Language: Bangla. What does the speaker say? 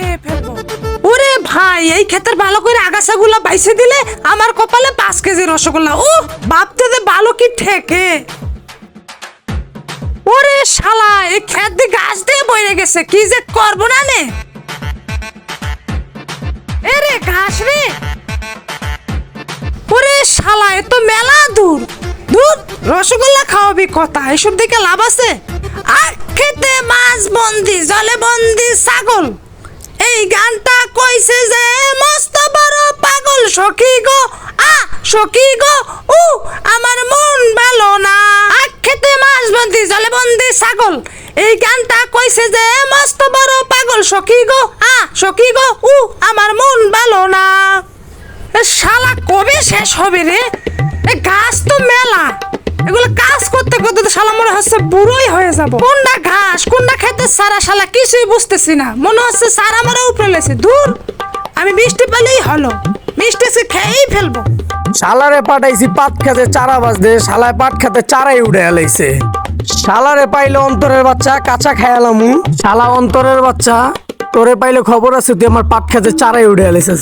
খেয়ে ফেলবো। ওরে ভাই, এই ক্ষেতের ভালো করে আগাছাগুলো বাইছে দিলে আমার কপালে 5 কেজি রসগোল্লা। ও ভাবতে দে ভালো কি ঠেকে। ওরে শালা, এই ক্ষেত দিয়ে গাছ দিয়ে বইরে গেছে, কি যে করবো না নে। এরে ঘাস রে, ওরে শালা এ তো মেলা দূর দূর। রসগোল্লা খাওয়াবি কথা, এসব দিকে লাভ আছে? আর খেতে মাছ বন্দি জলে বন্দি ছাগল, এই গানটা কইছে যে মস্ত বড় পাগল সখী গো। সখী গো আমার মন ভালো না। আর খেতে মাছ বন্দি জলে বন্দি ছাগল, এই গানটা কইছে যে মস্ত বড় পাগল সখী গো। সখী গো আমার মন ভালো না। শালা কবে শেষ হবে রে? এই গাছ তো মেলা, এগুলো কাজ করতে করতে তো শালা মনে হচ্ছে বুড়োই হয়ে যাব। কোনটা ঘাস কোনটা খেতে সারা শালা কিছুই বুঝতেছি না। মনে হচ্ছে সারা মারা উপরে লেছে। দূর, আমি মিষ্টি পেলেই হলো, মিষ্টি সে খেয়েই ফেলবো। শালারে পাঠাইছি পাট খেতে চারা বাজতে, শালায় পাট খেতে চারাই উঠে এলাইছে। শালারে পাইলে অন্তরের বাচ্চা কাঁচা খায়ালামু। শালা অন্তরের বাচ্চা, তোরে পাইলে খবর আছে তুই আমার পাট খেতে চারাই উঠে এলাইছিস।